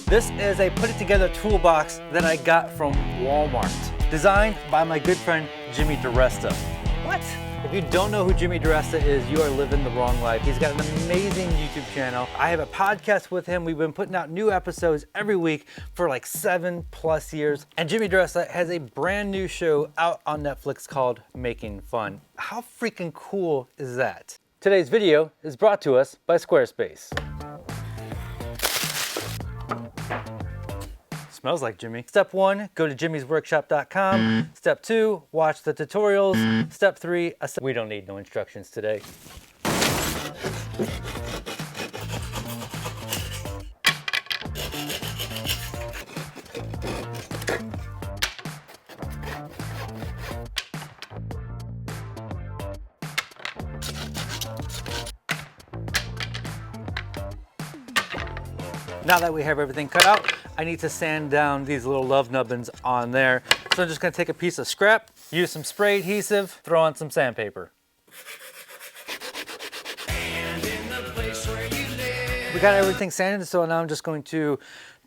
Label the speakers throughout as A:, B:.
A: This is a put it together toolbox that I got from Walmart. Designed by my good friend, Jimmy DiResta. What? If you don't know who Jimmy DiResta is, you are living the wrong life. He's got an amazing YouTube channel. I have a podcast with him. We've been putting out new episodes every week for like 7+ years. And Jimmy DiResta has a brand new show out on Netflix called Making Fun. How freaking cool is that? Today's video is brought to us by Squarespace. Smells like Jimmy. Step 1, go to jimmysworkshop.com. Step 2, watch the tutorials. Step 3, we don't need no instructions today. Now that we have everything cut out, I need to sand down these little love nubbins on there. So I'm just gonna take a piece of scrap, use some spray adhesive, throw on some sandpaper. We got everything sanded, so now I'm just going to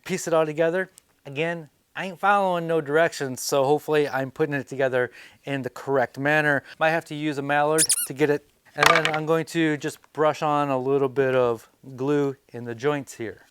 A: piece it all together. Again, I ain't following no directions, so hopefully I'm putting it together in the correct manner. Might have to use a mallard to get it. And then I'm going to just brush on a little bit of glue in the joints here.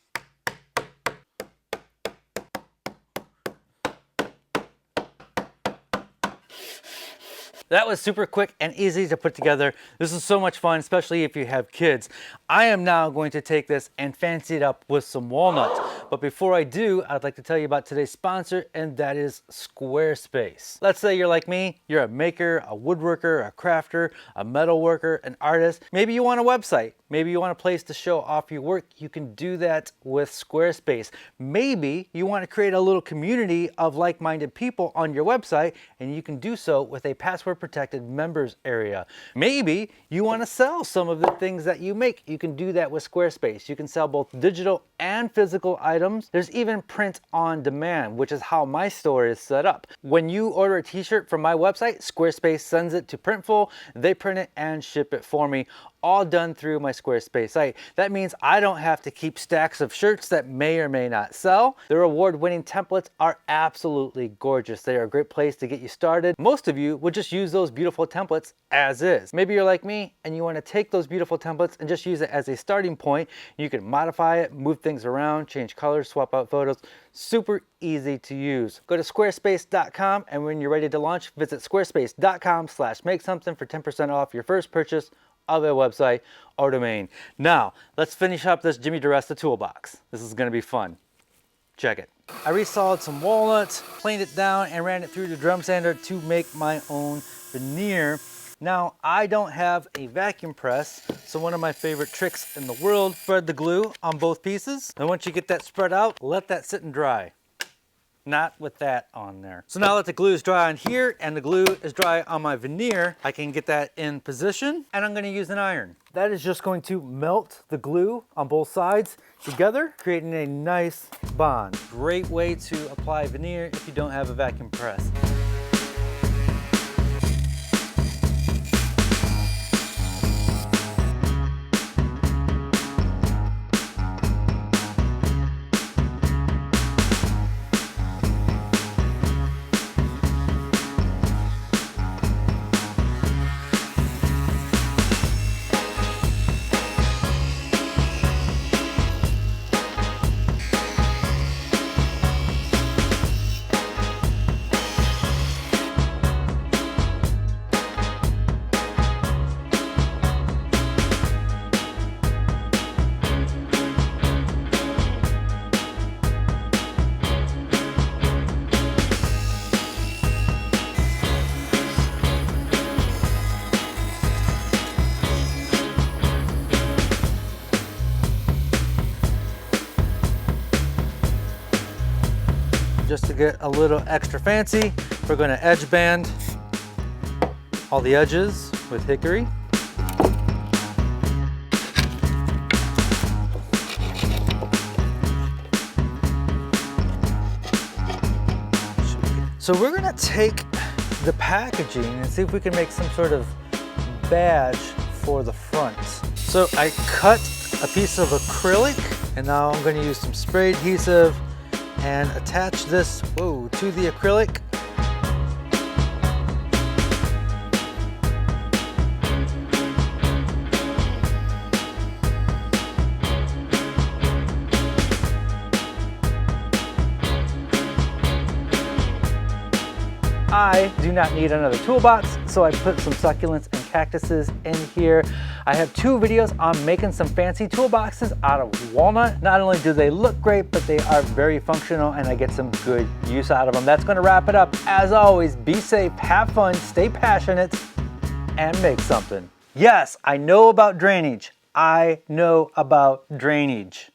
A: That was super quick and easy to put together. This is so much fun, especially if you have kids. I am now going to take this and fancy it up with some walnuts. But before I do, I'd like to tell you about today's sponsor, and that is Squarespace. Let's say you're like me, you're a maker, a woodworker, a crafter, a metal worker, an artist. Maybe you want a website. Maybe you want a place to show off your work. You can do that with Squarespace. Maybe you want to create a little community of like-minded people on your website, and you can do so with a password-protected members area. Maybe you want to sell some of the things that you make. You can do that with Squarespace. You can sell both digital and physical items. There's even print on demand, which is how my store is set up. When you order a t-shirt from my website, Squarespace sends it to Printful. They print it and ship it for me, all done through my Squarespace site. That means I don't have to keep stacks of shirts that may or may not sell. Their award-winning templates are absolutely gorgeous. They are a great place to get you started. Most of you would just use those beautiful templates as is. Maybe you're like me and you want to take those beautiful templates and just use it as a starting point. You can modify it, move things around, change colors, swap out photos. Super easy to use. Go to squarespace.com, and when you're ready to launch, visit squarespace.com/makesomething for 10% off your first purchase of a website or domain. Now, let's finish up this Jimmy DiResta toolbox. This is gonna be fun. Check it. I resawed some walnuts, planed it down, and ran it through the drum sander to make my own veneer. Now, I don't have a vacuum press, so one of my favorite tricks in the world, spread the glue on both pieces. And once you get that spread out, let that sit and dry. Not with that on there. So now that the glue is dry on here and the glue is dry on my veneer, I can get that in position, and I'm gonna use an iron. That is just going to melt the glue on both sides together, creating a nice bond. Great way to apply veneer if you don't have a vacuum press. Just to get a little extra fancy, we're going to edge band all the edges with hickory. So we're going to take the packaging and see if we can make some sort of badge for the front. So I cut a piece of acrylic And now I'm going to use some spray adhesive and attach this, to the acrylic. I do not need another toolbox, so I put some succulents and cactuses in here. I have 2 videos on making some fancy toolboxes out of walnut. Not only do they look great, but they are very functional and I get some good use out of them. That's gonna wrap it up. As always, be safe, have fun, stay passionate, and make something. Yes, I know about drainage. I know about drainage.